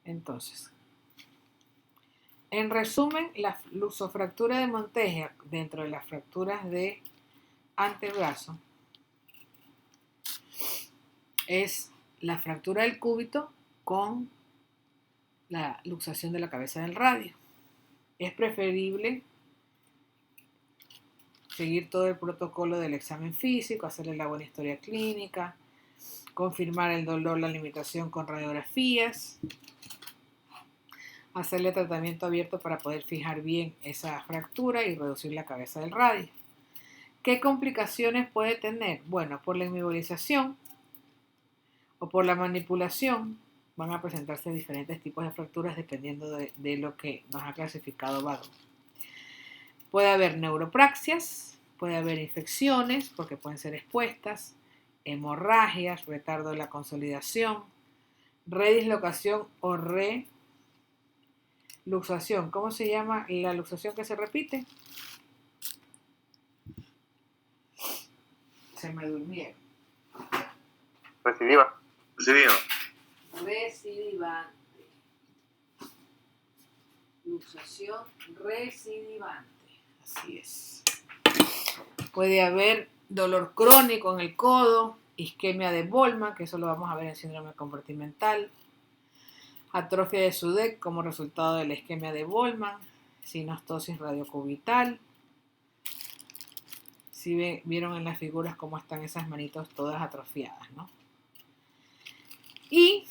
Entonces, en resumen, la luxofractura de Monteggia dentro de las fracturas de antebrazo es la fractura del cúbito con la luxación de la cabeza del radio. Es preferible seguir todo el protocolo del examen físico, hacerle la buena historia clínica, confirmar el dolor, la limitación con radiografías, hacerle tratamiento abierto para poder fijar bien esa fractura y reducir la cabeza del radio. ¿Qué complicaciones puede tener? Bueno, por la inmovilización o por la manipulación van a presentarse diferentes tipos de fracturas dependiendo de lo que nos ha clasificado Badon. Puede haber neuropraxias, puede haber infecciones porque pueden ser expuestas, hemorragias, retardo de la consolidación, redislocación o reluxación. ¿Cómo se llama la luxación que se repite? Se me durmieron. Recidiva. Recidivante. Luxación recidivante. Así es. Puede haber dolor crónico en el codo, isquemia de Volman, que eso lo vamos a ver en síndrome compartimental, atrofia de Sudeck como resultado de la isquemia de Volman, sinostosis radiocubital. Si vieron en las figuras cómo están esas manitos todas atrofiadas, ¿no? Y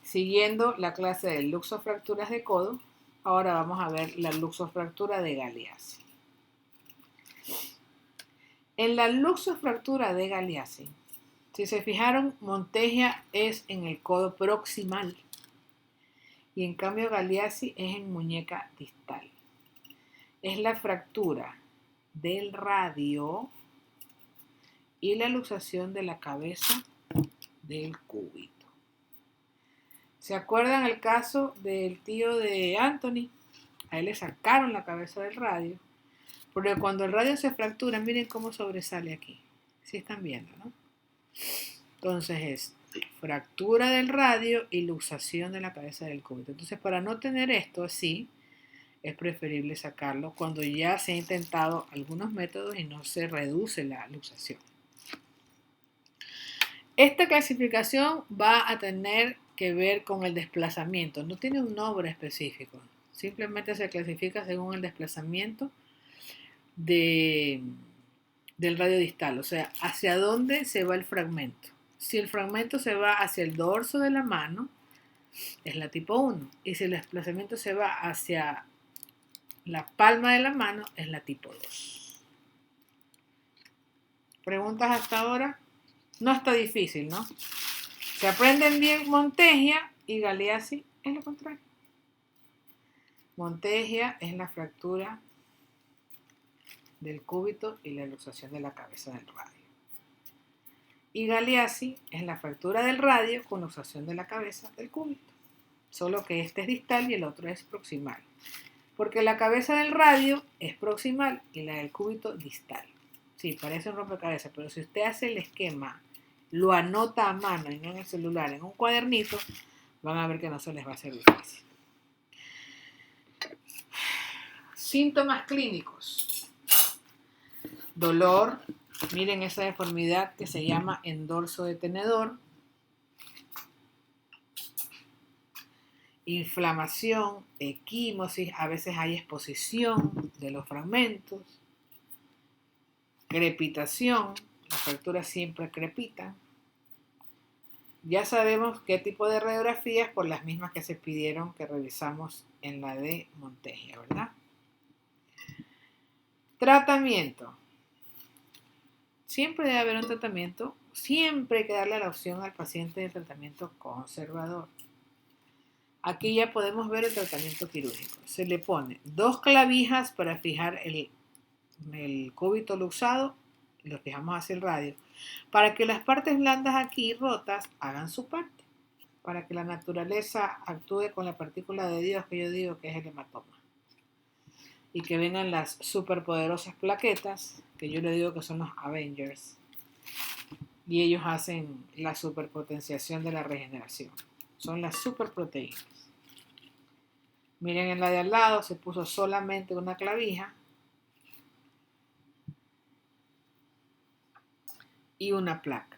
siguiendo la clase de luxofracturas de codo, ahora vamos a ver la luxofractura de Galeazzi. En la luxofractura de Galeazzi, si se fijaron, Monteggia es en el codo proximal y en cambio Galeazzi es en muñeca distal. Es la fractura del radio y la luxación de la cabeza del cúbito. ¿Se acuerdan el caso del tío de Anthony? A él le sacaron la cabeza del radio, porque cuando el radio se fractura, miren cómo sobresale aquí. ¿Sí están viendo, no? Entonces es fractura del radio y luxación de la cabeza del cúbito. Entonces, para no tener esto así, es preferible sacarlo cuando ya se ha intentado algunos métodos y no se reduce la luxación. Esta clasificación va a tener que ver con el desplazamiento, no tiene un nombre específico, simplemente se clasifica según el desplazamiento del radio distal, o sea, hacia dónde se va el fragmento. Si el fragmento se va hacia el dorso de la mano, es la tipo 1, y si el desplazamiento se va hacia la palma de la mano, es la tipo 2. ¿Preguntas hasta ahora? No está difícil, ¿no? Se aprenden bien Monteggia y Galeazzi es lo contrario. Monteggia es la fractura del cúbito y la luxación de la cabeza del radio. Y Galeazzi es la fractura del radio con luxación de la cabeza del cúbito. Solo que este es distal y el otro es proximal. Porque la cabeza del radio es proximal y la del cúbito distal. Sí, parece un rompecabezas, pero si usted hace el esquema, lo anota a mano y no en el celular, en un cuadernito, van a ver que no se les va a hacer difícil. Síntomas clínicos. Dolor. Miren esa deformidad que se llama endorso de tenedor. Inflamación, equimosis, a veces hay exposición de los fragmentos. Crepitación, las fracturas siempre crepitan. Ya sabemos qué tipo de radiografías por las mismas que se pidieron que revisamos en la de Monteggia, ¿verdad? Tratamiento. Siempre debe haber un tratamiento, siempre hay que darle la opción al paciente del tratamiento conservador. Aquí ya podemos ver el tratamiento quirúrgico. Se le pone 2 clavijas para fijar el cúbito luxado y lo fijamos hacia el radio, para que las partes blandas aquí rotas hagan su parte, para que la naturaleza actúe con la partícula de Dios que yo digo que es el hematoma, y que vengan las superpoderosas plaquetas, que yo le digo que son los Avengers, y ellos hacen la superpotenciación de la regeneración, son las superproteínas. Miren en la de al lado, se puso solamente una clavija y una placa.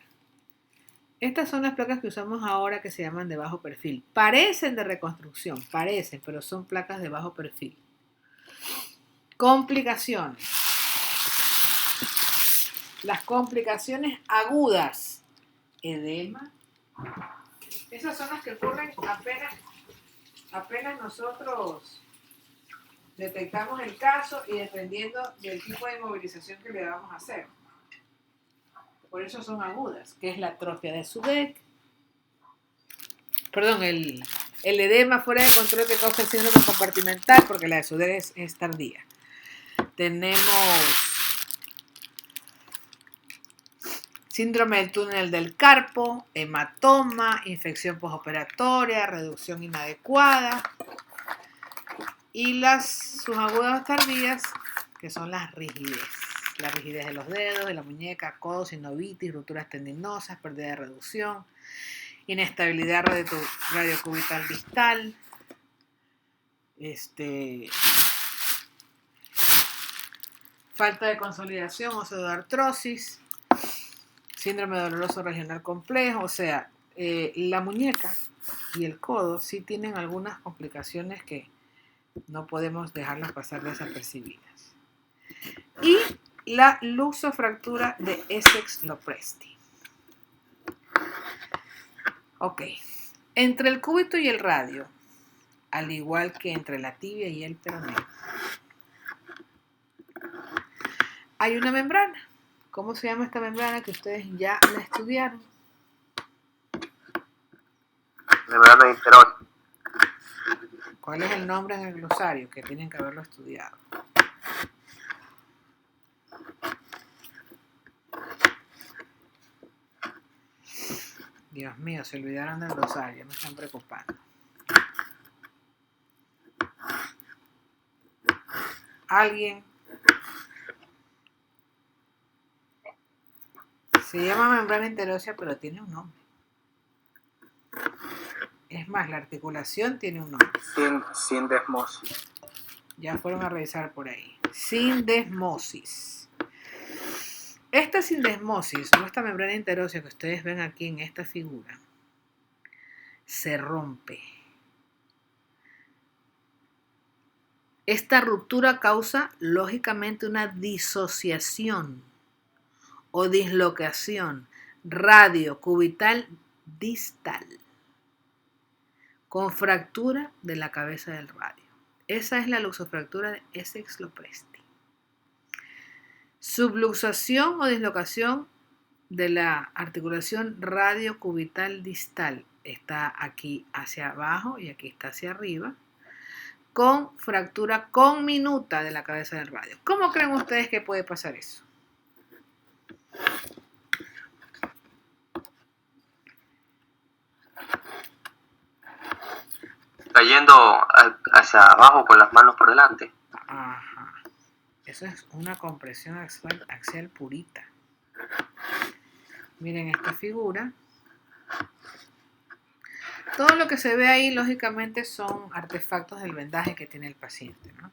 Estas son las placas que usamos ahora que se llaman de bajo perfil. Parecen de reconstrucción, parecen, pero son placas de bajo perfil. Complicaciones. Las complicaciones agudas. Edema. Esas son las que ocurren apenas nosotros detectamos el caso y dependiendo del tipo de inmovilización que le vamos a hacer. Por eso son agudas, que es la atrofia de Sudeck. Perdón, el edema fuera de control que causa el síndrome compartimental, porque la de Sudeck es tardía. Tenemos síndrome del túnel del carpo, hematoma, infección postoperatoria, reducción inadecuada. Y sus agudas tardías, que son las rigidez. La rigidez de los dedos, de la muñeca, codos, sinovitis, rupturas tendinosas, pérdida de reducción, inestabilidad radiocubital distal, falta de consolidación, osteoartrosis, síndrome doloroso regional complejo, o sea, la muñeca y el codo sí tienen algunas complicaciones que no podemos dejarlas pasar desapercibidas. Y la luxofractura de Essex-Lopresti. Ok, entre el cúbito y el radio, al igual que entre la tibia y el peroné, hay una membrana. ¿Cómo se llama esta membrana que ustedes ya la estudiaron? Membrana interósea. ¿Cuál es el nombre en el glosario? Que tienen que haberlo estudiado. Dios mío, se olvidaron del glosario, me están preocupando. ¿Alguien? Se llama membrana interósea, pero tiene un nombre. Es más, la articulación tiene un nombre. Sindesmosis. Ya fueron a revisar por ahí. Sindesmosis. Esta sindesmosis, o esta membrana interósea que ustedes ven aquí en esta figura, se rompe. Esta ruptura causa, lógicamente, una disociación o dislocación radiocubital distal con fractura de la cabeza del radio. Esa es la luxofractura de Essex-Lopresti. Subluxación o dislocación de la articulación radiocubital distal está aquí hacia abajo y aquí está hacia arriba, con fractura conminuta de la cabeza del radio. ¿Cómo creen ustedes que puede pasar eso? Cayendo hacia abajo con las manos por delante. Ajá. Eso es una compresión axial purita. Miren esta figura. Todo lo que se ve ahí, lógicamente, son artefactos del vendaje que tiene el paciente, ¿no?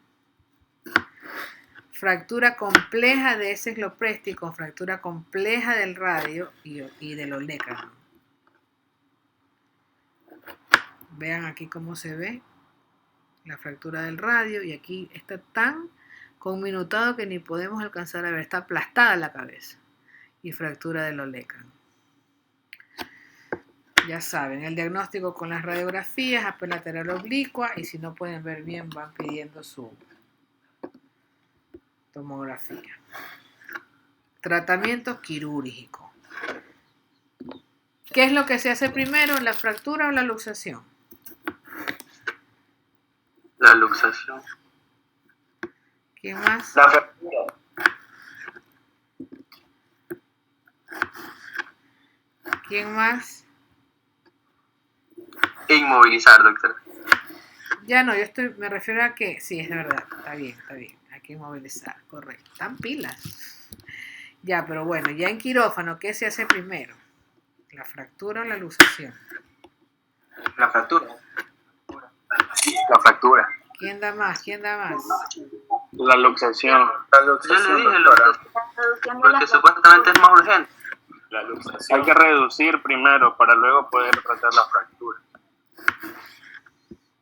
Fractura compleja de Essex-Lopresti con fractura compleja del radio y del olecranon. Vean aquí cómo se ve la fractura del radio y aquí está tan conminutado que ni podemos alcanzar a ver. Está aplastada la cabeza y fractura del olecranon. Ya saben, el diagnóstico con las radiografías, AP lateral oblicua y si no pueden ver bien van pidiendo su tomografía. Tratamiento quirúrgico. ¿Qué es lo que se hace primero, la fractura o la luxación? La luxación. ¿Quién más? La fractura. ¿Quién más? Inmovilizar, doctor. Ya no, me refiero a que, sí, es de verdad, está bien, hay que inmovilizar, correcto. Están pilas. Ya, pero bueno, ya en quirófano, ¿qué se hace primero? ¿La fractura o la luxación? La fractura. La fractura. ¿Quién da más? ¿Quién da más? La luxación. La luxación, yo le dije luxación, porque supuestamente es más urgente. La luxación. Hay que reducir primero para luego poder tratar la fractura.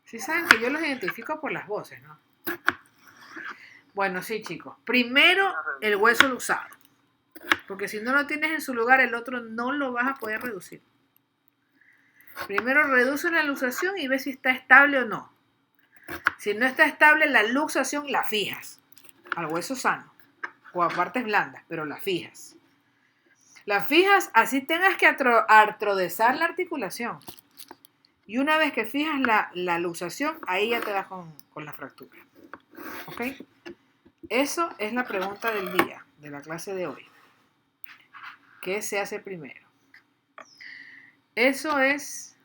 Sí saben que yo los identifico por las voces, ¿no? Bueno, sí, chicos. Primero, el hueso luxado. Porque si no lo tienes en su lugar, el otro no lo vas a poder reducir. Primero reduce la luxación y ves si está estable o no. Si no está estable, la luxación la fijas al hueso sano o a partes blandas, pero la fijas. La fijas, así tengas que artrodesar la articulación. Y una vez que fijas la luxación, ahí ya te das con la fractura. ¿Ok? Eso es la pregunta del día, de la clase de hoy. ¿Qué se hace primero? Eso es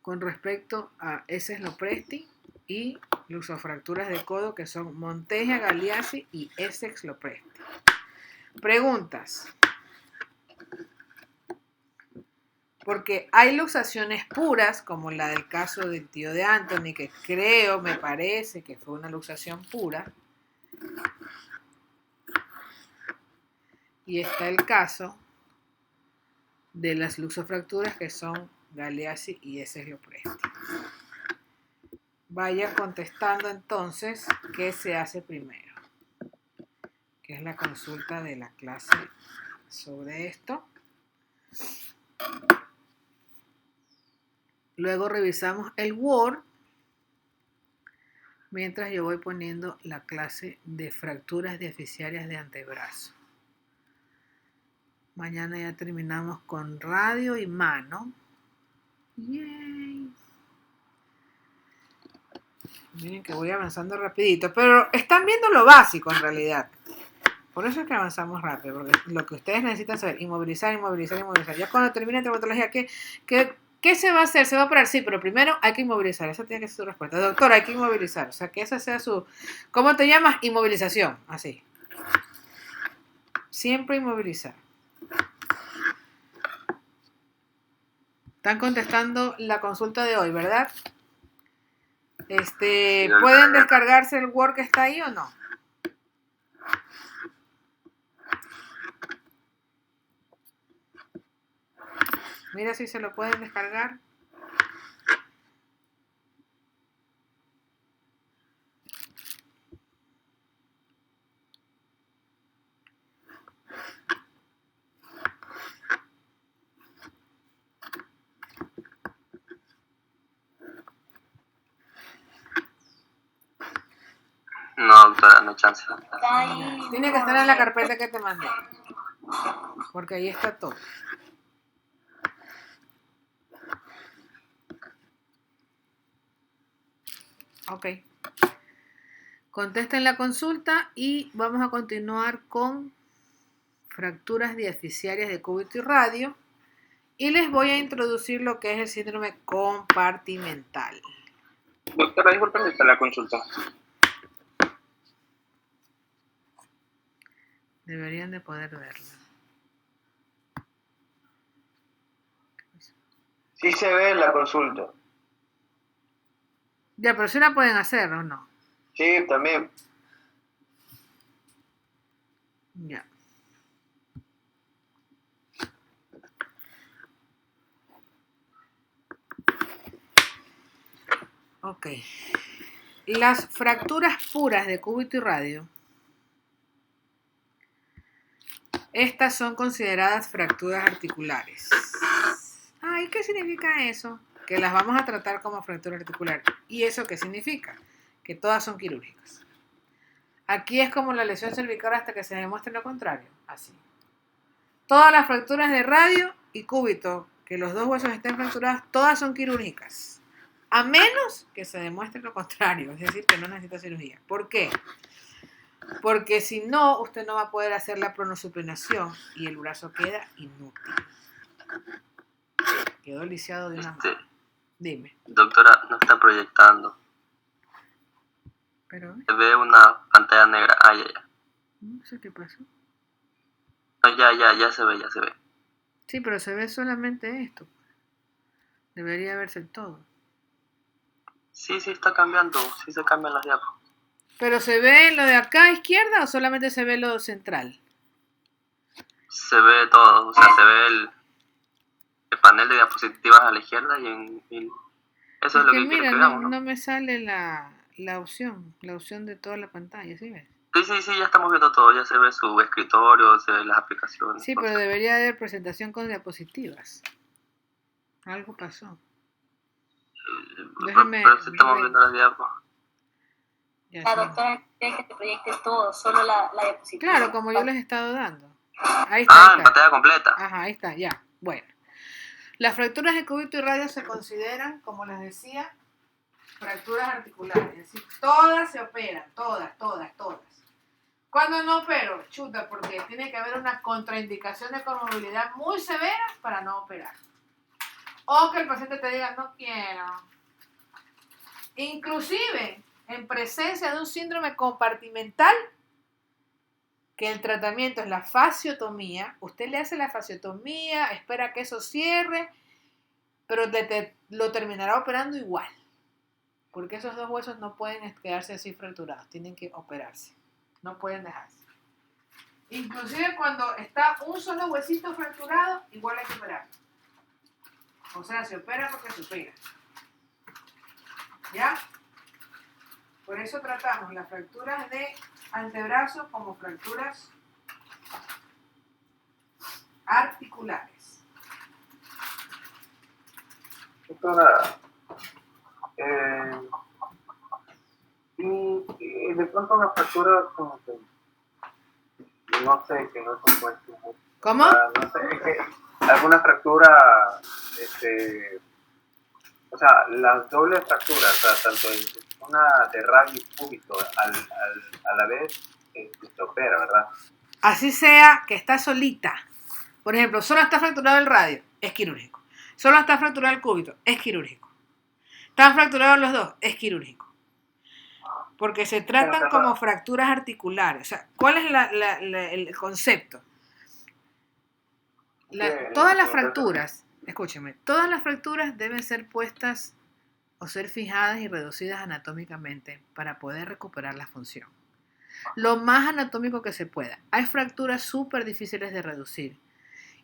con respecto a Essex-Lopresti y luxofracturas de codo, que son Monteggia, Galeazzi y Essex-Lopresti. Preguntas. Porque hay luxaciones puras, como la del caso del tío de Anthony, que creo, me parece que fue una luxación pura. Y está el caso de las luxofracturas que son Galeazzi y Essex-Lopresti. Vayan contestando entonces qué se hace primero, que es la consulta de la clase sobre esto. Luego revisamos el Word, mientras yo voy poniendo la clase de fracturas diafisiarias de antebrazo. Mañana ya terminamos con radio y mano. Yay. Miren que voy avanzando rapidito, pero están viendo lo básico en realidad. Por eso es que avanzamos rápido, porque lo que ustedes necesitan saber, inmovilizar, inmovilizar, inmovilizar. Ya cuando termine traumatología, ¿qué se va a hacer? ¿Se va a operar? Sí, pero primero hay que inmovilizar. Esa tiene que ser su respuesta. Doctor, hay que inmovilizar. O sea, que esa sea su... ¿Cómo te llamas? Inmovilización. Así. Siempre inmovilizar. Están contestando la consulta de hoy, ¿verdad? ¿Pueden descargarse el Word que está ahí o no? Mira si se lo pueden descargar. No, doctora, no hay chance. Tiene que estar en la carpeta que te mandé. Porque ahí está todo. Ok. Contesten la consulta y vamos a continuar con fracturas diafisiarias de cúbito y radio. Y les voy a introducir lo que es el síndrome compartimental. Doctora, disculpen, está la consulta. Deberían de poder verla. Sí se ve en la consulta. Ya, pero si la pueden hacer o no. Sí, también. Ya. Ok. Las fracturas puras de cúbito y radio, estas son consideradas fracturas articulares. Ay, ¿qué significa eso? Que las vamos a tratar como fractura articular. ¿Y eso qué significa? Que todas son quirúrgicas. Aquí es como la lesión cervical hasta que se demuestre lo contrario. Así. Todas las fracturas de radio y cúbito, que los dos huesos estén fracturados, todas son quirúrgicas. A menos que se demuestre lo contrario, es decir, que no necesita cirugía. ¿Por qué? Porque si no, usted no va a poder hacer la pronosupinación y el brazo queda inútil. Quedó lisiado de una mano. Dime. Doctora, no está proyectando. ¿Pero? Se ve una pantalla negra. Ah, ya. No sé qué pasó. No, ya se ve, ya se ve. Sí, pero se ve solamente esto. Debería verse todo. Sí, está cambiando, sí se cambian las diapos. ¿Pero se ve lo de acá a izquierda o solamente se ve lo central? Se ve todo, o sea, se ve el panel de diapositivas a la izquierda y eso es lo Que que quiere mira, que no, veamos, ¿no? no me sale la opción de toda la pantalla, ¿sí ves? Sí, ya estamos viendo todo, ya se ve su escritorio, se ven las aplicaciones, Sí, pero entonces, debería haber presentación con diapositivas. Algo pasó. Déjame pero sí estamos viendo las diapos. Ya La sí. doctora quiere que te proyectes todo, solo la diapositiva. Claro, como yo les he estado dando. Ahí está. En pantalla completa. Ajá, ahí está, ya. Bueno. Las fracturas de cúbito y radio se consideran, como les decía, fracturas articulares. Es decir, todas se operan, todas. Cuando no opero, chuta, porque tiene que haber una contraindicación de conmovilidad muy severa para no operar. O que el paciente te diga, no quiero. Inclusive, en presencia de un síndrome compartimental, que el tratamiento es la fasciotomía, usted le hace la fasciotomía, espera que eso cierre, pero lo terminará operando igual, porque esos dos huesos no pueden quedarse así fracturados, tienen que operarse, no pueden dejarse. Inclusive cuando está un solo huesito fracturado, igual hay que operarlo. O sea, se opera porque se opera. ¿Ya? Por eso tratamos las fracturas de antebrazo como fracturas articulares. Doctora, y de pronto una fractura como que, no sé, que no es un buen tubo. ¿Cómo? No sé, es que alguna fractura, o sea, las dobles fracturas, o sea, tanto una de radio y cúbito a la vez, se opera, ¿verdad? Así sea que está solita. Por ejemplo, solo está fracturado el radio, es quirúrgico. Solo está fracturado el cúbito, es quirúrgico. Están fracturados los dos, es quirúrgico. Porque se tratan como fracturas articulares. O sea, ¿cuál es el concepto? Todas las fracturas, escúcheme, todas las fracturas deben ser puestas o ser fijadas y reducidas anatómicamente para poder recuperar la función. Lo más anatómico que se pueda. Hay fracturas súper difíciles de reducir.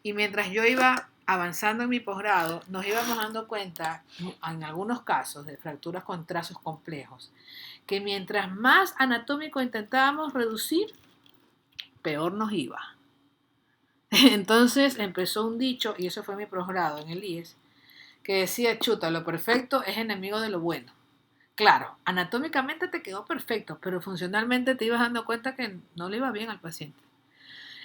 Y mientras yo iba avanzando en mi posgrado, nos íbamos dando cuenta, en algunos casos de fracturas con trazos complejos, que mientras más anatómico intentábamos reducir, peor nos iba. Entonces empezó un dicho, y eso fue mi posgrado en el IES, que decía, chuta, lo perfecto es enemigo de lo bueno. Claro, anatómicamente te quedó perfecto, pero funcionalmente te ibas dando cuenta que no le iba bien al paciente.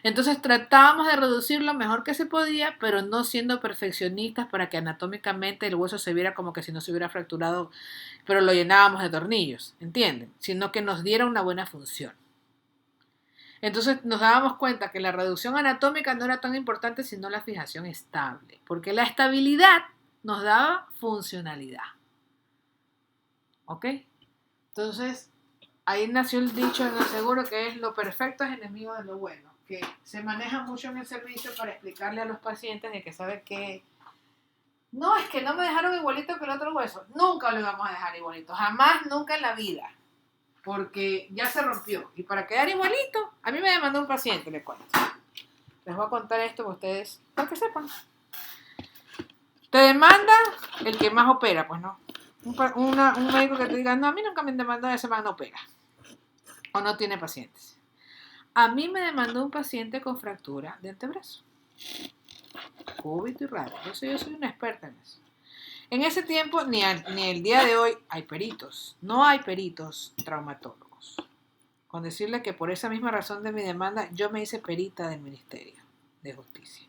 Entonces tratábamos de reducir lo mejor que se podía, pero no siendo perfeccionistas para que anatómicamente el hueso se viera como que si no se hubiera fracturado, pero lo llenábamos de tornillos, ¿entienden? Sino que nos diera una buena función. Entonces nos dábamos cuenta que la reducción anatómica no era tan importante sino la fijación estable, porque la estabilidad nos daba funcionalidad. ¿Ok? Entonces, ahí nació el dicho en el seguro que es lo perfecto es enemigo de lo bueno, que se maneja mucho en el servicio para explicarle a los pacientes de que saben que no, es que no me dejaron igualito que el otro hueso. Nunca lo íbamos a dejar igualito, jamás, nunca en la vida, porque ya se rompió. Y para quedar igualito, a mí me demandó un paciente, le cuento. Les voy a contar esto para ustedes, para que sepan. Te demanda el que más opera, pues no. Un médico que te diga, no, a mí nunca me demandó, ese man no opera. O no tiene pacientes. A mí me demandó un paciente con fractura de antebrazo. Cúbito y radio. Yo soy una experta en eso. En ese tiempo, ni el día de hoy, hay peritos. No hay peritos traumatólogos. Con decirle que por esa misma razón de mi demanda, yo me hice perita del Ministerio de Justicia.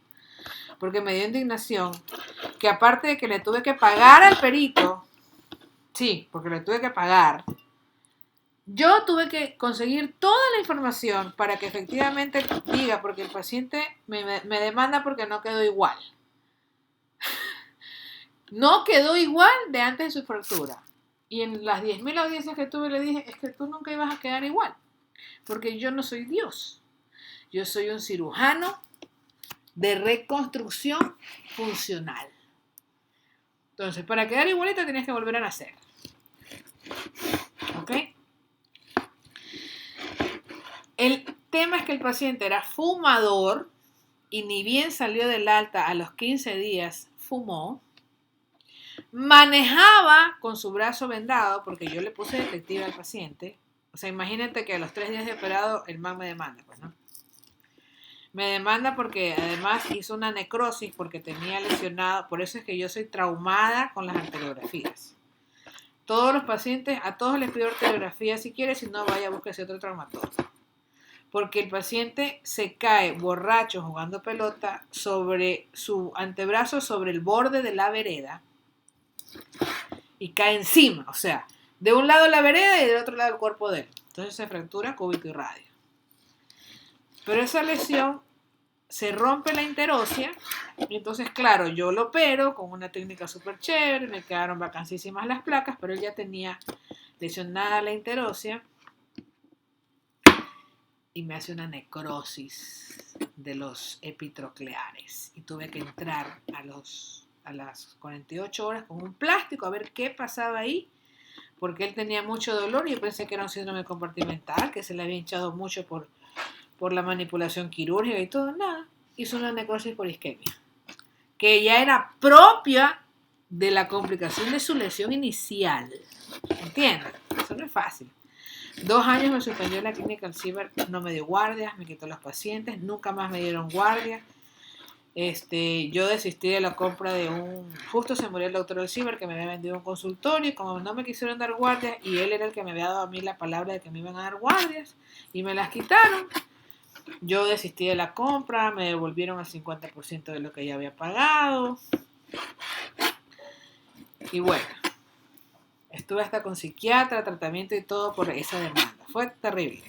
Porque me dio indignación que aparte de que le tuve que pagar al perito, sí, porque le tuve que pagar, yo tuve que conseguir toda la información para que efectivamente diga, porque el paciente me demanda porque no quedó igual. No quedó igual de antes de su fractura. Y en las 10.000 audiencias que tuve le dije, es que tú nunca ibas a quedar igual, porque yo no soy Dios. Yo soy un cirujano de reconstrucción funcional. Entonces, para quedar igualito tenías que volver a nacer. El tema es que el paciente era fumador y ni bien salió del alta a los 15 días, fumó. Manejaba con su brazo vendado, porque yo le puse detective al paciente. O sea, imagínate que a los 3 días de operado el man me demanda, pues, ¿no? Me demanda porque además hizo una necrosis porque tenía lesionado. Por eso es que yo soy traumada con las arteriografías. Todos los pacientes, a todos les pido arteriografía si quiere, si no vaya a buscarse otro traumatólogo. Porque el paciente se cae borracho jugando pelota sobre su antebrazo, sobre el borde de la vereda y cae encima, o sea, de un lado la vereda y del otro lado el cuerpo de él. Entonces se fractura cúbito y radio. Pero esa lesión se rompe la interósea y entonces, claro, yo lo opero con una técnica súper chévere, me quedaron vacancísimas las placas, pero él ya tenía lesionada la interósea y me hace una necrosis de los epitrocleares y tuve que entrar a las 48 horas con un plástico a ver qué pasaba ahí, porque él tenía mucho dolor y yo pensé que era un síndrome compartimental, que se le había hinchado mucho por la manipulación quirúrgica y todo. Nada, hizo una necrosis por isquemia, que ya era propia de la complicación de su lesión inicial. ¿Entiendes? Eso no es fácil. 2 años me suspendió la clínica el ciber, no me dio guardias, me quitó los pacientes, nunca más me dieron guardias. Yo desistí de la compra justo se murió el doctor del ciber que me había vendido un consultorio y como no me quisieron dar guardias y él era el que me había dado a mí la palabra de que me iban a dar guardias y me las quitaron, yo desistí de la compra, me devolvieron el 50% de lo que ya había pagado y bueno, estuve hasta con psiquiatra, tratamiento y todo por esa demanda, fue terrible,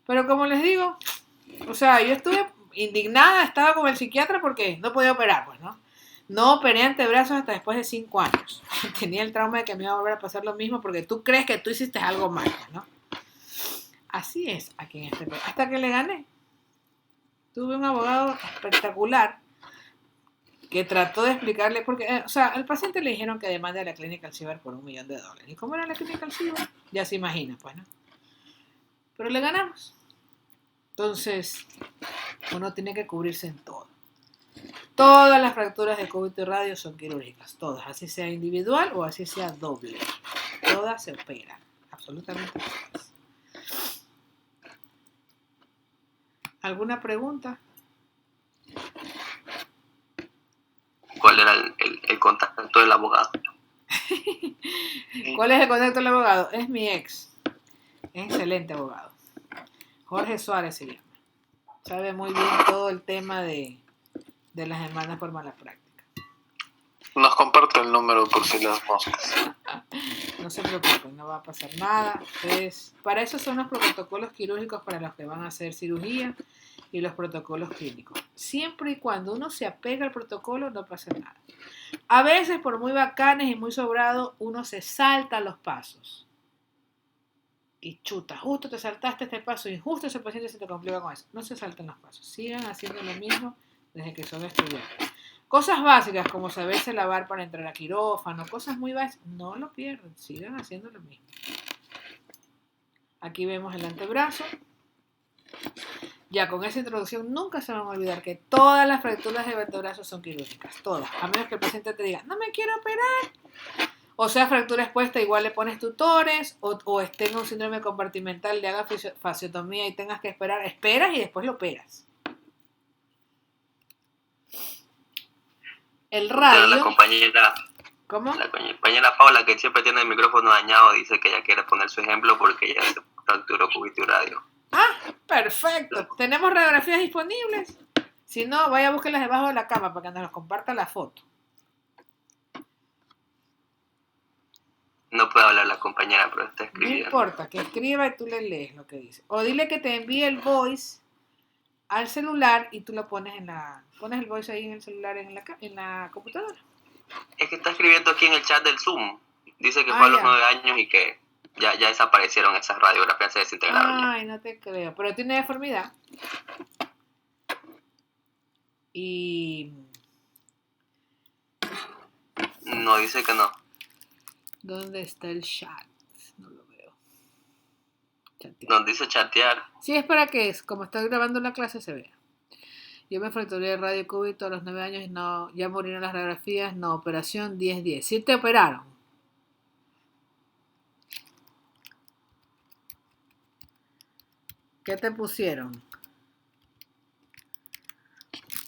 pero como les digo, o sea, yo estuve indignada, estaba con el psiquiatra porque no podía operar, pues, ¿no? No operé antebrazos hasta después de 5 años. Tenía el trauma de que me iba a volver a pasar lo mismo porque tú crees que tú hiciste algo mal, ¿no? Así es aquí en este país. Hasta que le gané. Tuve un abogado espectacular que trató de explicarle, porque, o sea, al paciente le dijeron que demande a la clínica al ciber por $1 millón. ¿Y cómo era la clínica al ciber? Ya se imagina, pues, ¿no? Pero le ganamos. Entonces, uno tiene que cubrirse en todo. Todas las fracturas de cúbito y radio son quirúrgicas, todas, así sea individual o así sea doble. Todas se operan, absolutamente todas. ¿Alguna pregunta? ¿Cuál era el contacto del abogado? ¿Cuál es el contacto del abogado? Es mi ex. Es excelente abogado. Jorge Suárez se llama. Sabe muy bien todo el tema de las demandas por mala práctica. Nos comparte el número por si las moscas. No se preocupen, no va a pasar nada. Entonces, para eso son los protocolos quirúrgicos para los que van a hacer cirugía y los protocolos clínicos. Siempre y cuando uno se apega al protocolo, no pasa nada. A veces, por muy bacanes y muy sobrado, uno se salta los pasos. Y chuta, justo te saltaste este paso y justo ese paciente se te complica con eso. No se salten los pasos. Sigan haciendo lo mismo desde que son estudiantes. Cosas básicas como saberse lavar para entrar a quirófano, cosas muy básicas, no lo pierdan, sigan haciendo lo mismo. Aquí vemos el antebrazo. Ya con esa introducción nunca se van a olvidar que todas las fracturas de antebrazo son quirúrgicas, todas, a menos que el paciente te diga, no me quiero operar. O sea, fractura expuesta, igual le pones tutores, o esté en un síndrome compartimental, le hagas fasciotomía y tengas que esperar, esperas y después lo operas. El radio. La compañera, ¿Cómo? La compañera Paula, que siempre tiene el micrófono dañado, dice que ella quiere poner su ejemplo porque ella se fracturó cúbito y radio. Ah, perfecto. ¿Tenemos radiografías disponibles? Si no, vaya a buscarlas debajo de la cama para que nos comparta la foto. No puede hablar la compañera, pero está No escribiendo. importa, que escriba y tú le lees lo que dice. O dile que te envíe el voice al celular y tú lo pones pones el voice ahí en el celular en la computadora. Es que está escribiendo aquí en el chat del Zoom. Dice que fue a los 9 años y que ya desaparecieron esas radiografías, se desintegraron. Ay, no te creo. Pero tiene deformidad. Y... No, dice que no. ¿Dónde está el chat? No lo veo. Chatear. Nos dice chatear. Sí, es para que, como estoy grabando la clase, se vea. Yo me fracturé el radio cúbito a los 9 años y no, ya murieron las radiografías, no, operación 10-10. Sí te operaron. ¿Qué te pusieron?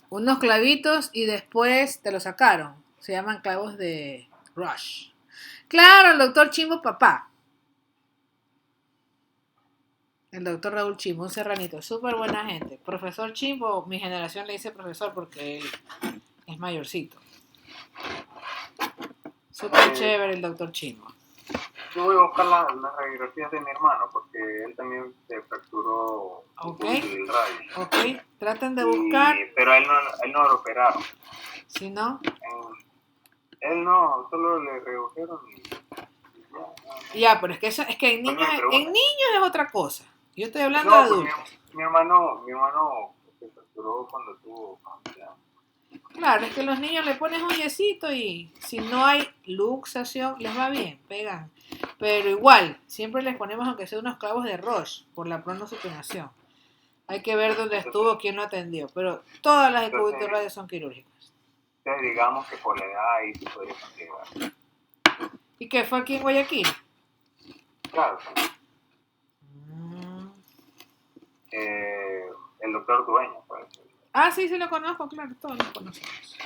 Unos clavitos y después te los sacaron. Se llaman clavos de Rush. Claro, el doctor Chimbo papá. El doctor Raúl Chimbo, un serranito, súper buena gente. Profesor Chimbo, mi generación le dice profesor porque él es mayorcito. Súper chévere el doctor Chimbo. Yo voy a buscar las radiografías de mi hermano porque él también se fracturó Ok. el radio. Ok, traten de buscar. Pero a él no lo operaron. Si no, Él no, solo le redujeron y ya, pero es que eso, es que en Pues niños, me pregunta. en niños es otra cosa. Yo estoy hablando No, de pues adultos. mi hermano se fracturó cuando tuvo 11 años. Claro, es que los niños le pones un yesito y si no hay luxación, les va bien, pegan. Pero igual, siempre les ponemos aunque sea unos clavos de Roche por la pronosupinación. Hay que ver dónde estuvo, quién lo atendió. Pero todas las de cúbito y radio son quirúrgicas. Entonces digamos que por la edad ahí se podría considerar. ¿Y qué fue aquí en Guayaquil? Claro, el doctor Dueño, pues. Ah, sí, sí lo conozco, claro, todos lo conocemos.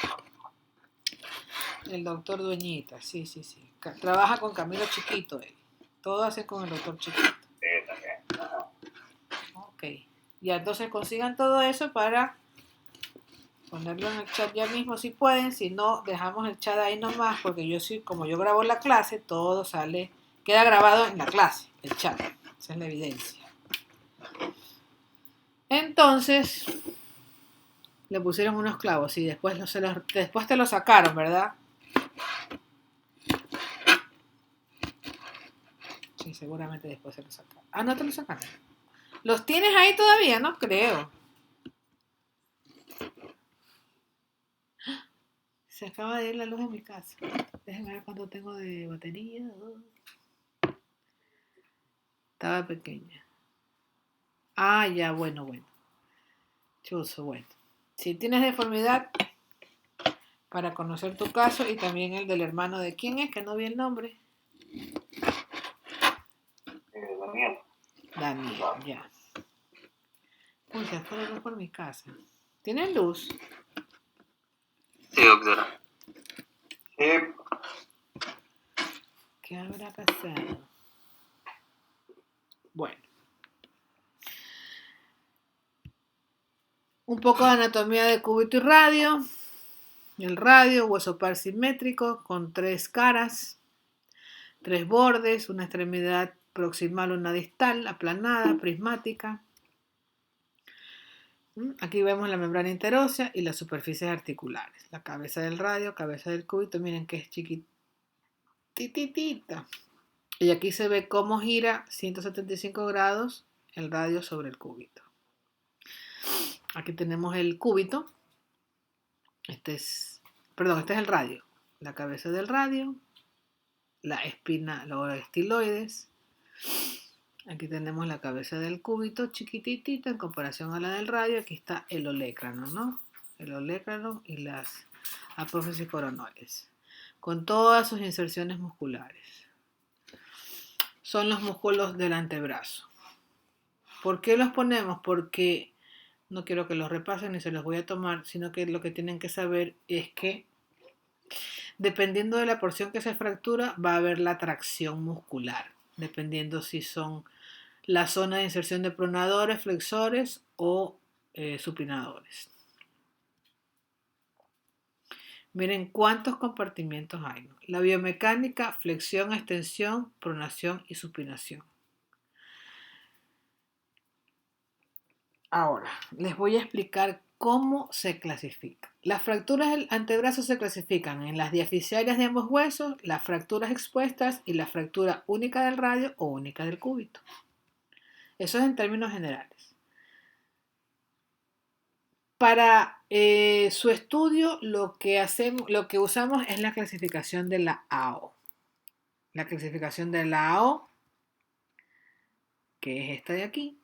El doctor Dueñita, sí, sí, sí. Trabaja con Camilo Chiquito, él. Todo hace con el doctor Chiquito. Sí, también. Ajá. Ok. Ya, entonces consigan todo eso para ponerlo en el chat ya mismo si pueden. Si no, dejamos el chat ahí nomás, porque yo sí, como yo grabo la clase, todo sale, queda grabado en la clase, el chat. Esa es la evidencia. Entonces, le pusieron unos clavos y después, después te lo sacaron, ¿verdad? Sí, seguramente después se lo sacaron. Ah, no te lo sacaron. ¿Los tienes ahí todavía? No creo. Se acaba de ir la luz en mi casa. Déjenme ver cuánto tengo de batería. Estaba pequeña. Ah, ya, bueno. Chuzo, bueno. Si tienes deformidad, para conocer tu caso y también el del hermano de quién es, que no vi el nombre. Daniel. Daniel, ya. Uy, se fue la luz por mi casa. ¿Tienen luz? Sí, doctora. Sí, ¿Qué habrá pasado? Bueno. Un poco de anatomía de cúbito y radio. El radio, hueso par simétrico con 3 caras, 3 bordes, una extremidad proximal, una distal, aplanada, prismática. Aquí vemos la membrana interósea y las superficies articulares. La cabeza del radio, cabeza del cúbito, miren que es chiquititita. Y aquí se ve cómo gira 175 grados el radio sobre el cúbito. Aquí tenemos el cúbito. Este es el radio. La cabeza del radio, la espina, los estiloides. Aquí tenemos la cabeza del cúbito, chiquititita en comparación a la del radio. Aquí está el olecrano, ¿no? El olecrano y las apófisis coronoides, con todas sus inserciones musculares. Son los músculos del antebrazo. ¿Por qué los ponemos? Porque no quiero que los repasen ni se los voy a tomar, sino que lo que tienen que saber es que dependiendo de la porción que se fractura, va a haber la tracción muscular, dependiendo si son la zona de inserción de pronadores, flexores o supinadores. Miren cuántos compartimientos hay, ¿no? La biomecánica, flexión, extensión, pronación y supinación. Ahora, les voy a explicar cómo se clasifica. Las fracturas del antebrazo se clasifican en las diaficiarias de ambos huesos, las fracturas expuestas y la fractura única del radio o única del cúbito. Eso es en términos generales. Para su estudio lo que usamos es la clasificación de la AO. La clasificación de la AO que es esta de aquí,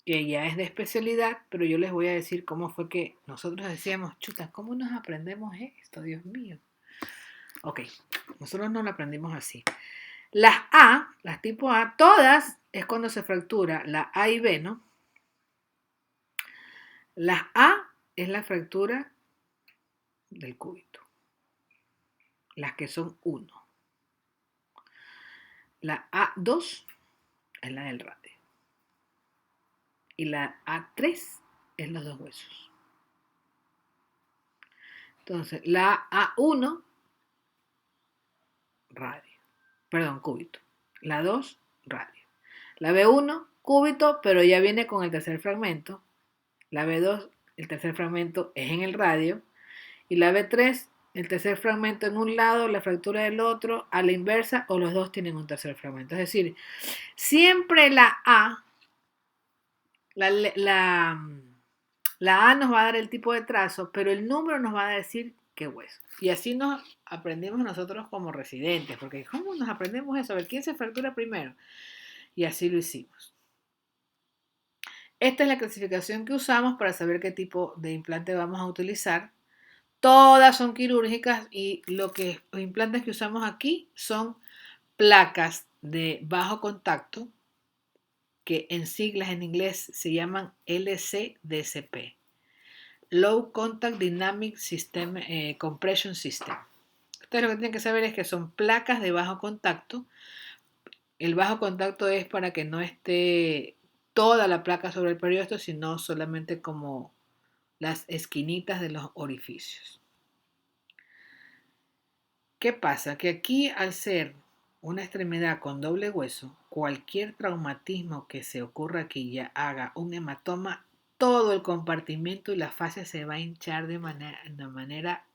que ya es de especialidad, pero yo les voy a decir cómo fue que nosotros decíamos, chuta, ¿cómo nos aprendemos esto? Dios mío. Ok, nosotros no lo aprendimos así. Las A, las tipo A, todas es cuando se fractura la A y B, ¿no? Las A es la fractura del cúbito. Las que son 1. La A2 es la del radio. Y la A3 es los dos huesos. Entonces, la A1, radio. Perdón, cúbito. La 2, radio. La B1, cúbito, pero ya viene con el tercer fragmento. La B2, el tercer fragmento es en el radio. Y la B3, el tercer fragmento en un lado, la fractura del otro, a la inversa, o los dos tienen un tercer fragmento. Es decir, siempre la A, la A nos va a dar el tipo de trazo, pero el número nos va a decir qué hueso. Y así nos aprendimos nosotros como residentes, porque ¿cómo nos aprendemos eso? A ver, ¿quién se fractura primero? Y así lo hicimos. Esta es la clasificación que usamos para saber qué tipo de implante vamos a utilizar. Todas son quirúrgicas y los implantes que usamos aquí son placas de bajo contacto, que en siglas en inglés se llaman LCDCP, Low Contact Dynamic System, Compression System. Ustedes lo que tienen que saber es que son placas de bajo contacto. El bajo contacto es para que no esté toda la placa sobre el periósteo, sino solamente como las esquinitas de los orificios. ¿Qué pasa? Que aquí, al ser una extremidad con doble hueso, cualquier traumatismo que se ocurra aquí ya haga un hematoma, todo el compartimento y la fascia se va a hinchar de manera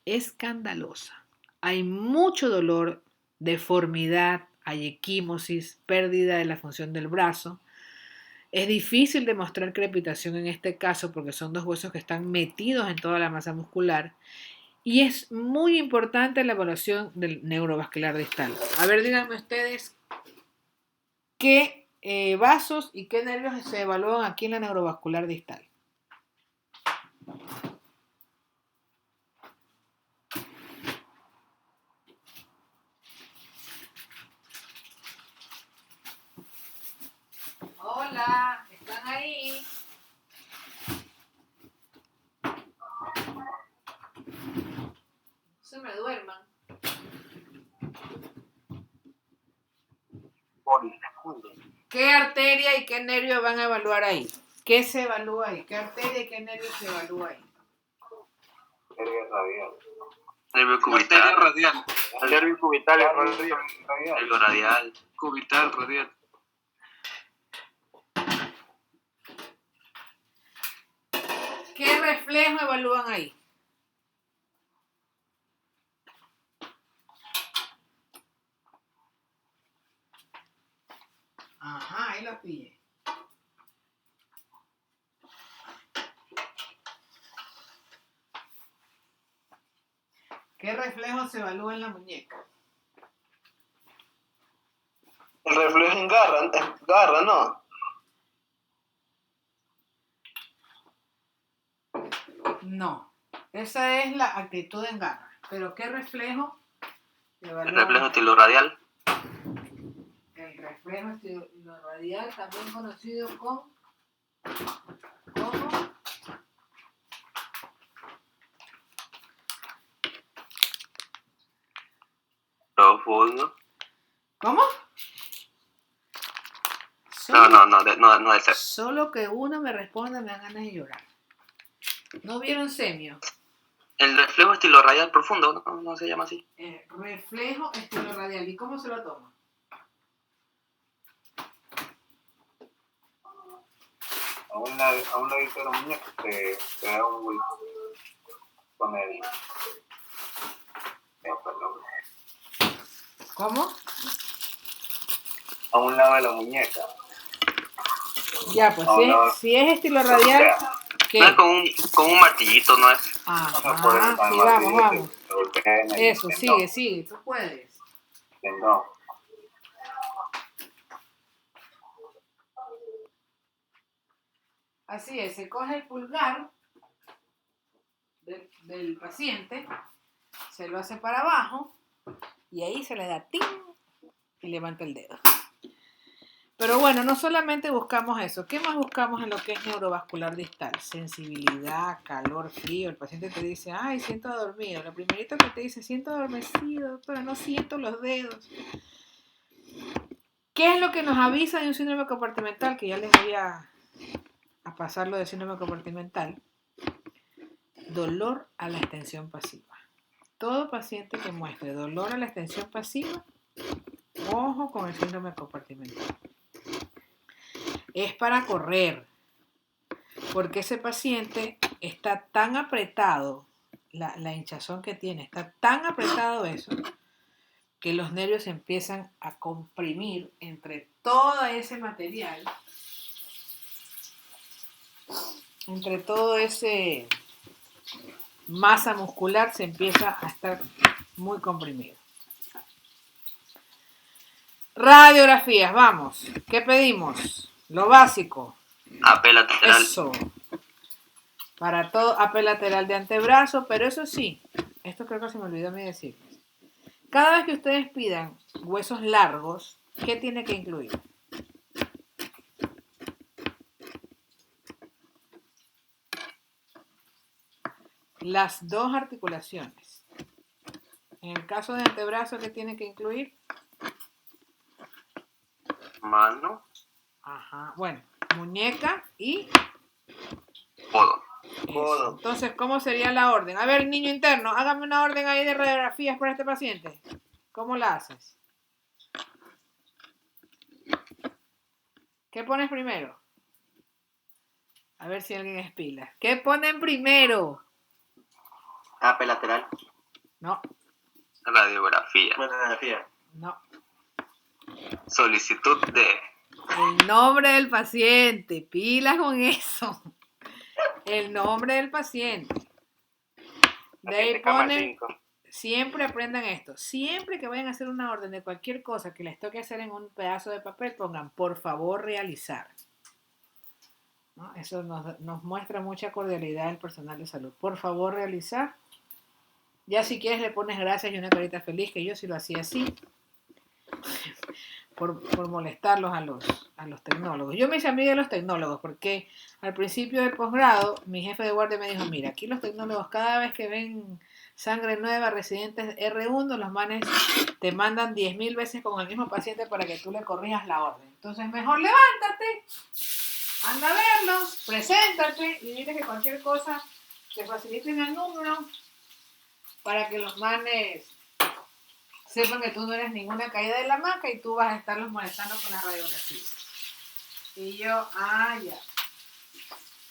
escandalosa. Hay mucho dolor, deformidad, hay equimosis, pérdida de la función del brazo. Es difícil demostrar crepitación en este caso porque son dos huesos que están metidos en toda la masa muscular. Y es muy importante la evaluación del neurovascular distal. A ver, díganme ustedes qué vasos y qué nervios se evalúan aquí en la neurovascular distal. Hola, ¿están ahí? Se me duerman. ¿Qué arteria y qué nervio van a evaluar ahí? ¿Qué se evalúa ahí? ¿Qué arteria y qué nervio se evalúa ahí? Nervio cubital. Arteria radial. Nervio cubital y radial. Nervio radial. Cubital, radial. ¿Qué reflejo evalúan ahí? Ajá, ahí lo pillé. ¿Qué reflejo se evalúa en la muñeca? El reflejo en garra, ¿no? No, esa es la actitud en garra. Pero ¿qué reflejo se evalúa? El reflejo estiloradial. El reflejo estiloradial, también conocido como Profundo. ¿Cómo? No de ser. Solo que uno me responda me dan ganas de llorar. ¿No vieron semio? El reflejo estiloradial profundo, no se llama así. Reflejo estiloradial. ¿Y cómo se lo toma? A un ladito de la muñeca se da un hueco con el... ¿Cómo? A un lado de la muñeca. Ya, pues si es estilo O radial, sea, ¿qué? No es con un martillito, no es. Ajá, sí, vamos. Eso, sigue, tú puedes. No. Así es, se coge el pulgar del paciente, se lo hace para abajo y ahí se le da ¡ting! Y levanta el dedo. Pero bueno, no solamente buscamos eso. ¿Qué más buscamos en lo que es neurovascular distal? Sensibilidad, calor, frío. El paciente te dice, ay, siento adormido. Lo primerito que te dice, siento adormecido, doctora, no siento los dedos. ¿Qué es lo que nos avisa de un síndrome compartimental? Que ya les voy a pasar lo de síndrome compartimental. Dolor a la extensión pasiva. Todo paciente que muestre dolor a la extensión pasiva, ojo con el síndrome compartimental. Es para correr, porque ese paciente está tan apretado, la hinchazón que tiene, está tan apretado eso, que los nervios empiezan a comprimir entre todo ese material, entre todo ese masa muscular se empieza a estar muy comprimido. Radiografías, vamos. ¿Qué pedimos? Lo básico. AP lateral. Eso. Para todo, AP lateral de antebrazo, pero eso sí, esto creo que se me olvidó a mí decirles. Cada vez que ustedes pidan huesos largos, ¿qué tiene que incluir? Las dos articulaciones. En el caso de antebrazo, ¿qué tiene que incluir? Mano. Ajá, bueno, muñeca y Codo. eso. Entonces, ¿cómo sería la orden? A ver, niño interno, hágame una orden ahí de radiografías para este paciente. ¿Cómo la haces? ¿Qué pones primero? A ver si alguien es pila. ¿Qué ponen primero? AP lateral. No, Radiografía. no. Solicitud de El nombre del paciente. Pilas con eso. El nombre del paciente. De ahí Paciente cama ponen, 5. siempre aprendan esto. Siempre que vayan a hacer una orden de cualquier cosa que les toque hacer en un pedazo de papel, pongan por favor realizar. ¿No? Eso nos muestra mucha cordialidad del personal de salud. Por favor realizar. Ya si quieres le pones gracias y una carita feliz, que yo sí lo hacía así. Por molestarlos a los tecnólogos. Yo me hice amiga de los tecnólogos porque al principio del posgrado mi jefe de guardia me dijo, mira, aquí los tecnólogos cada vez que ven sangre nueva, residentes R1, los manes te mandan 10.000 veces con el mismo paciente para que tú le corrijas la orden. Entonces mejor levántate, anda a verlos, preséntate y dile que cualquier cosa te faciliten el número para que los manes sepan que tú no eres ninguna caída de la hamaca y tú vas a estarlos molestando con las radiografías. Y yo, ya.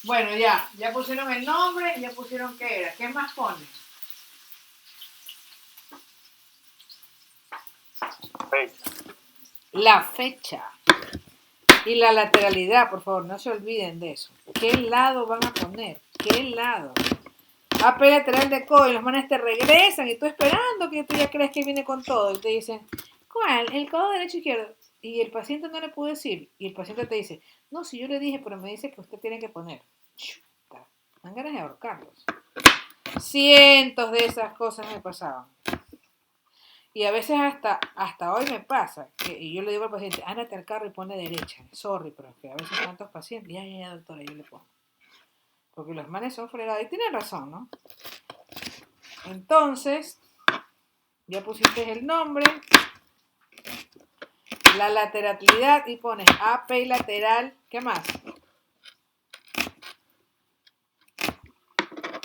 Bueno, ya pusieron el nombre, ya pusieron qué era. ¿Qué más ponen? Fecha. La fecha. Y la lateralidad, por favor, no se olviden de eso. ¿Qué lado van a poner? ¿Qué lado? AP lateral de codo y los manes te regresan y tú esperando que tú ya crees que viene con todo. Y te dicen, ¿cuál? El codo derecho o izquierdo. Y el paciente no le pudo decir. Y el paciente te dice, no, si yo le dije, pero me dice que usted tiene que poner. Chuta, dan ganas de ahorcarlos. Cientos de esas cosas me pasaban. Y a veces hasta hoy me pasa. Y yo le digo al paciente, ándate al carro y pone derecha. Sorry, pero es que a veces tantos pacientes. Ya, doctora, yo le pongo. Porque los manes son fregados. Y tienen razón, ¿no? Entonces, ya pusiste el nombre, la lateralidad y pones AP lateral. ¿Qué más?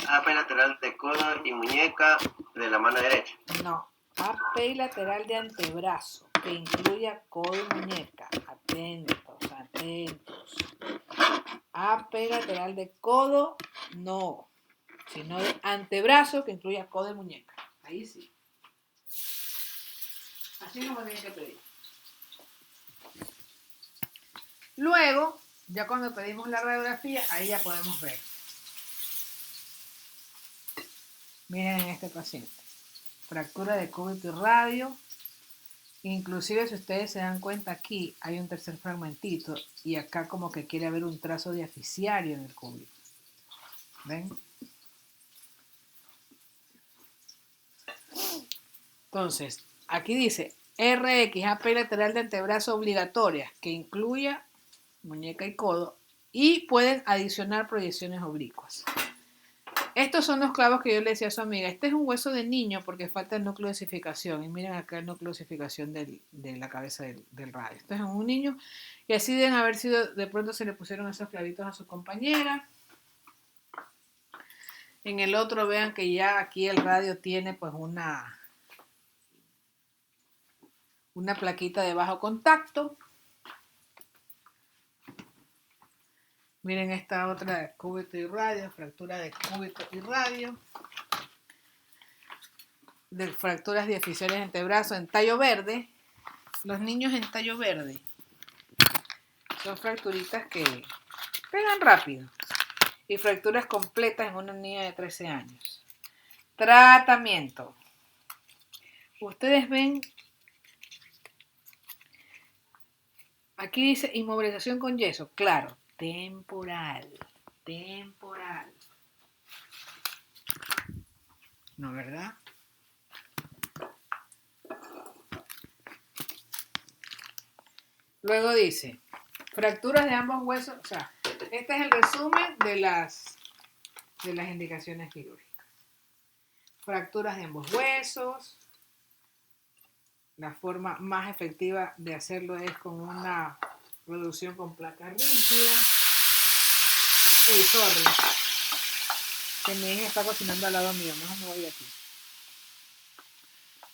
AP lateral de codo y muñeca de la mano derecha. No, AP lateral de antebrazo, que incluya codo y muñeca. Atentos. AP lateral de codo, no, sino de antebrazo que incluya codo y muñeca. Ahí sí. Así no me tienen que pedir. Luego, ya cuando pedimos la radiografía, ahí ya podemos ver. Miren en este paciente. Fractura de cúbito y radio. Inclusive si ustedes se dan cuenta aquí hay un tercer fragmentito y acá como que quiere haber un trazo diaficiario en el cúbito. ¿Ven? Entonces, aquí dice RX, AP lateral de antebrazo obligatoria, que incluya muñeca y codo, y pueden adicionar proyecciones oblicuas. Estos son los clavos que yo le decía a su amiga. Este es un hueso de niño porque falta el núcleo de osificación. Y miren acá el núcleo de osificación de la cabeza del radio. Esto es un niño y así deben haber sido, de pronto se le pusieron esos clavitos a su compañera. En el otro vean que ya aquí el radio tiene pues una plaquita de bajo contacto. Miren esta otra de cúbito y radio, fractura de cúbito y radio. De fracturas diaficiales de antebrazo en tallo verde. Los niños en tallo verde son fracturitas que pegan rápido. Y fracturas completas en una niña de 13 años. Tratamiento. Ustedes ven, aquí dice inmovilización con yeso. Claro, temporal. ¿No, verdad? Luego dice, fracturas de ambos huesos, o sea, este es el resumen de las indicaciones quirúrgicas. Fracturas de ambos huesos. La forma más efectiva de hacerlo es con una reducción con placa rígida. Hey, sorry. Que mi hija está cocinando al lado mío, mejor me voy de aquí.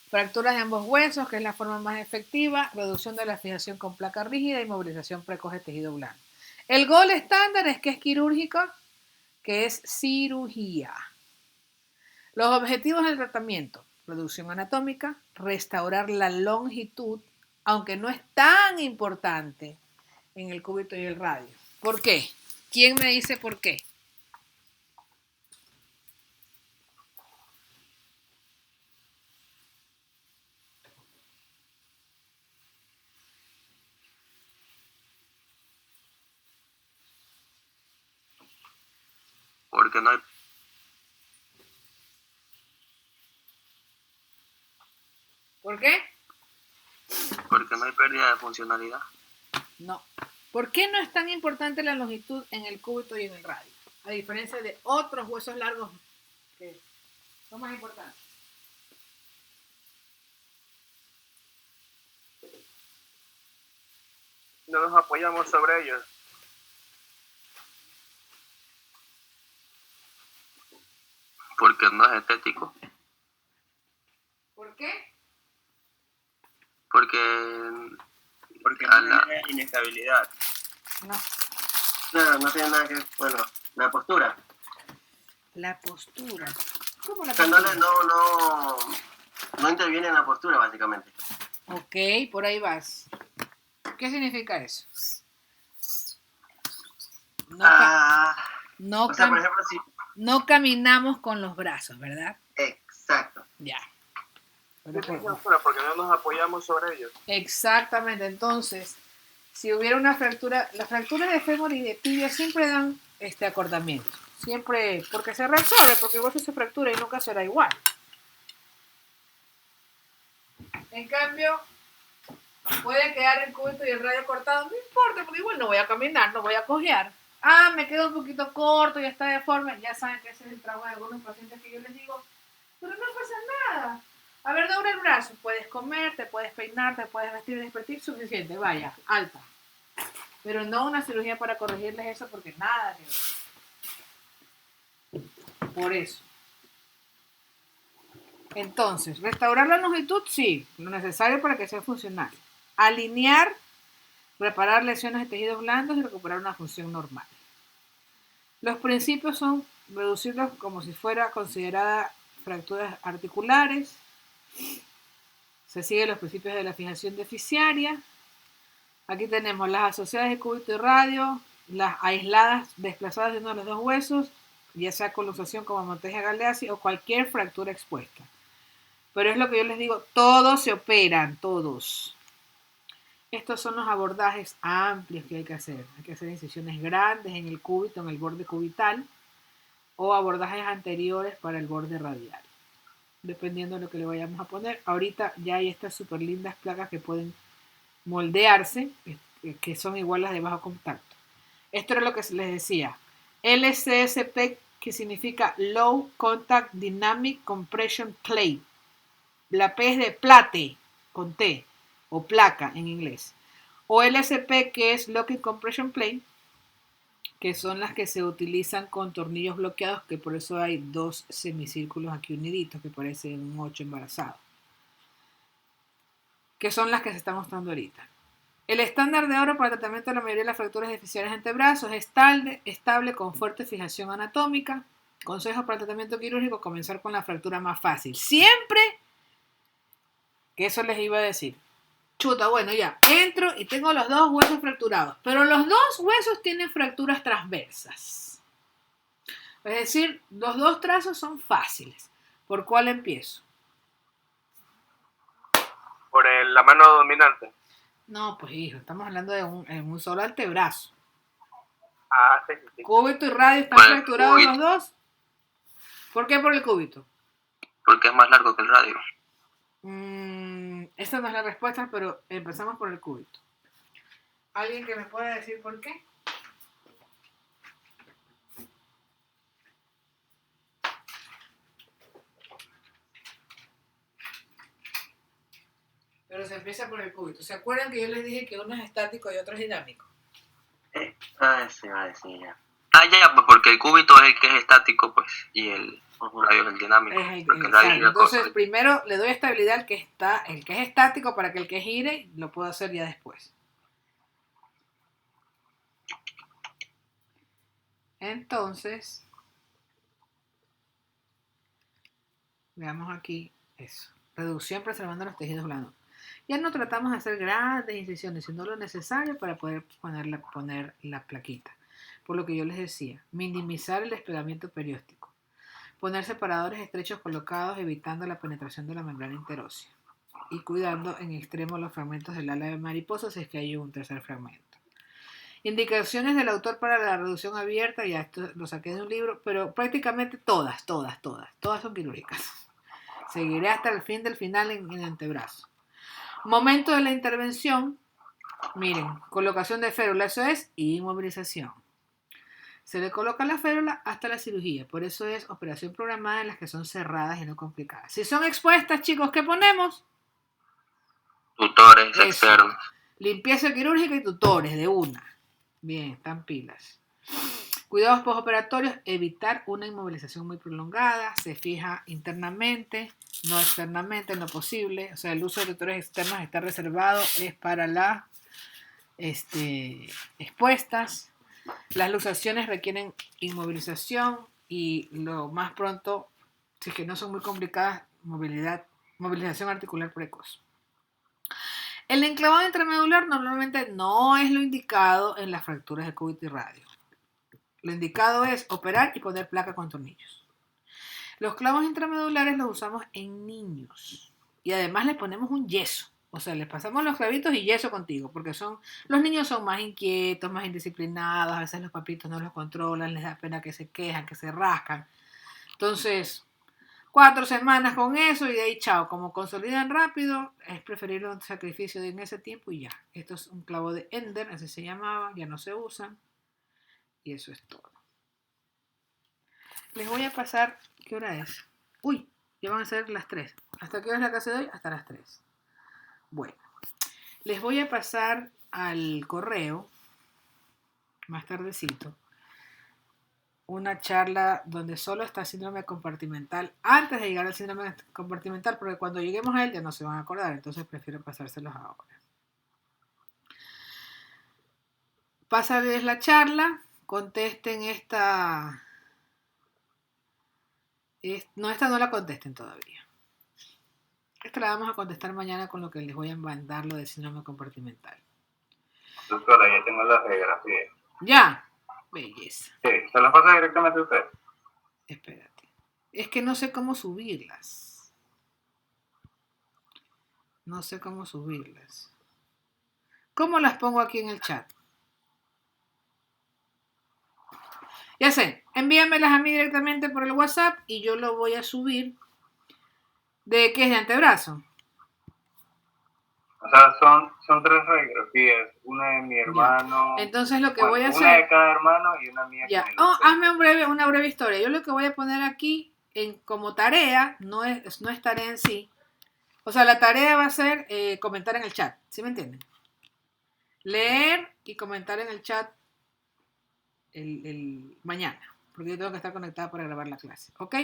Fracturas de ambos huesos, que es la forma más efectiva, reducción de la fijación con placa rígida y movilización precoz de tejido blando. El gol estándar es que es quirúrgica, que es cirugía. Los objetivos del tratamiento, reducción anatómica, restaurar la longitud, aunque no es tan importante en el cúbito y el radio. ¿Por qué? ¿Quién me dice por qué? Porque no hay, ¿Por qué? porque no hay pérdida de funcionalidad. No. ¿Por qué no es tan importante la longitud en el cúbito y en el radio? A diferencia de otros huesos largos que son más importantes. No nos apoyamos sobre ellos. Porque no es estético. ¿Por qué? Porque Tiene inestabilidad. No. No tiene nada que ver, bueno, la postura. La postura. ¿Cómo la O sea, postura? no interviene en la postura, básicamente. Ok, por ahí vas. ¿Qué significa eso? No, O sea, por ejemplo, si... no caminamos con los brazos, ¿verdad? Exacto. Ya. Porque no nos apoyamos sobre ellos. Exactamente. Entonces, si hubiera una fractura, las fracturas de fémur y de tibia siempre dan acortamiento. Siempre, porque se reabsorbe, porque el hueso se fractura y nunca será igual. En cambio, puede quedar el cúbito y el radio cortado, no importa, porque igual no voy a caminar, no voy a cojear. Ah, me quedo un poquito corto, ya está deforme. Ya saben que ese es el trauma de algunos pacientes que yo les digo, pero no pasa nada. A ver, dobla el brazo, puedes comer, te puedes peinar, te puedes vestir, despertar, suficiente, vaya, alta. Pero no una cirugía para corregirles eso porque nada que ver. Por eso. Entonces, restaurar la longitud, sí, lo necesario para que sea funcional. Alinear, reparar lesiones de tejidos blandos y recuperar una función normal. Los principios son reducirlos como si fuera considerada fracturas articulares. Se siguen los principios de la fijación deficiaria. Aquí tenemos las asociadas de cúbito y radio, las aisladas desplazadas de uno de los dos huesos, ya sea con luxación como Monteggia Galeazzi o cualquier fractura expuesta. Pero es lo que yo les digo, todos se operan, todos. Estos son los abordajes amplios que hay que hacer. Hay que hacer incisiones grandes en el cúbito, en el borde cubital, o abordajes anteriores para el borde radial, dependiendo de lo que le vayamos a poner. Ahorita ya hay estas súper lindas placas que pueden moldearse, que son igual las de bajo contacto. Esto era lo que les decía. LCSP, que significa Low Contact Dynamic Compression Plate. La P es de plate, con T, o placa en inglés. O LSP, que es Locking Compression Plate, que son las que se utilizan con tornillos bloqueados, que por eso hay dos semicírculos aquí uniditos, que parecen un 8 embarazado. Que son las que se están mostrando ahorita. El estándar de oro para el tratamiento de la mayoría de las fracturas deficientes de antebrazos es estable con fuerte fijación anatómica. Consejos para el tratamiento quirúrgico: comenzar con la fractura más fácil. Siempre, que eso les iba a decir. Chuta, bueno, ya, entro y tengo los dos huesos fracturados, pero los dos huesos tienen fracturas transversas. Es decir, los dos trazos son fáciles. ¿Por cuál empiezo? Por la mano dominante. No, pues hijo, estamos hablando de un solo antebrazo. Ah, sí, sí. Cúbito y radio están Bueno, fracturados cúbito. los dos. ¿Por qué por el cúbito? Porque es más largo que el radio. Esta no es la respuesta, pero empezamos por el cúbito. ¿Alguien que me pueda decir por qué? Pero se empieza por el cúbito. ¿Se acuerdan que yo les dije que uno es estático y otro es dinámico? Se va a decir ya. Ya, pues porque el cúbito es el que es estático, pues, y el radio es el dinámico. Es el Porque el exacto. radio es la Entonces, cosa. primero le doy estabilidad al que está, el que es estático, para que el que gire lo pueda hacer ya después. Entonces, veamos aquí eso. Reducción preservando los tejidos blandos. Ya no tratamos de hacer grandes incisiones, sino lo necesario para poder poner la plaquita. Por lo que yo les decía, minimizar el despegamiento perióstico. Poner separadores estrechos colocados, evitando la penetración de la membrana interósea. Y cuidando en extremo los fragmentos del ala de mariposa si es que hay un tercer fragmento. Indicaciones del autor para la reducción abierta, ya esto lo saqué de un libro, pero prácticamente todas son quirúrgicas. Seguiré hasta el fin del final en el antebrazo. Momento de la intervención, miren, colocación de férula, eso es inmovilización. Se le coloca la férula hasta la cirugía, por eso es operación programada en las que son cerradas y no complicadas. Si son expuestas, chicos, ¿qué ponemos? Tutores Eso. externos. Limpieza quirúrgica y tutores de una. Bien, están pilas. Cuidados postoperatorios: evitar una inmovilización muy prolongada, se fija internamente, no externamente en lo posible. O sea, el uso de tutores externos está reservado, es para las expuestas. Las luxaciones requieren inmovilización y lo más pronto, si es que no son muy complicadas, movilización articular precoz. El enclavado intramedular normalmente no es lo indicado en las fracturas de cúbito y radio. Lo indicado es operar y poner placa con tornillos. Los clavos intramedulares los usamos en niños y además les ponemos un yeso. O sea, les pasamos los clavitos y yeso contigo, porque los niños son más inquietos, más indisciplinados, a veces los papitos no los controlan, les da pena, que se quejan, que se rascan. Entonces, 4 semanas con eso y de ahí chao. Como consolidan rápido, es preferible un sacrificio en ese tiempo y ya. Esto es un clavo de Ender, así se llamaba, ya no se usan. Y eso es todo. Les voy a pasar, ¿qué hora es? Uy, ya van a ser las 3. ¿Hasta qué hora es la clase de hoy? Hasta las 3. Bueno, les voy a pasar al correo, más tardecito, una charla donde solo está síndrome compartimental, antes de llegar al síndrome compartimental, porque cuando lleguemos a él ya no se van a acordar, entonces prefiero pasárselos ahora. Pásales la charla, contesten esta... No, esta no la contesten todavía. Esta la vamos a contestar mañana con lo que les voy a mandar, lo del síndrome compartimental. Doctora, ya tengo la radiografía. ¿Ya? Belleza. Sí, ¿se las pasa directamente a usted? Espérate. Es que no sé cómo subirlas. No sé cómo subirlas. ¿Cómo las pongo aquí en el chat? Ya sé, envíamelas a mí directamente por el WhatsApp y yo lo voy a subir. ¿De qué es de antebrazo? O sea, son 3 radiografías. Una de mi hermano. Entonces lo que bueno, voy a una hacer... de cada hermano y una mía Ya. con el Oh, doctor. hazme una breve historia. Yo lo que voy a poner aquí como tarea, no es tarea en sí. O sea, la tarea va a ser comentar en el chat. ¿Sí me entienden? Leer y comentar en el chat el mañana. Porque yo tengo que estar conectada para grabar la clase. ¿Ok?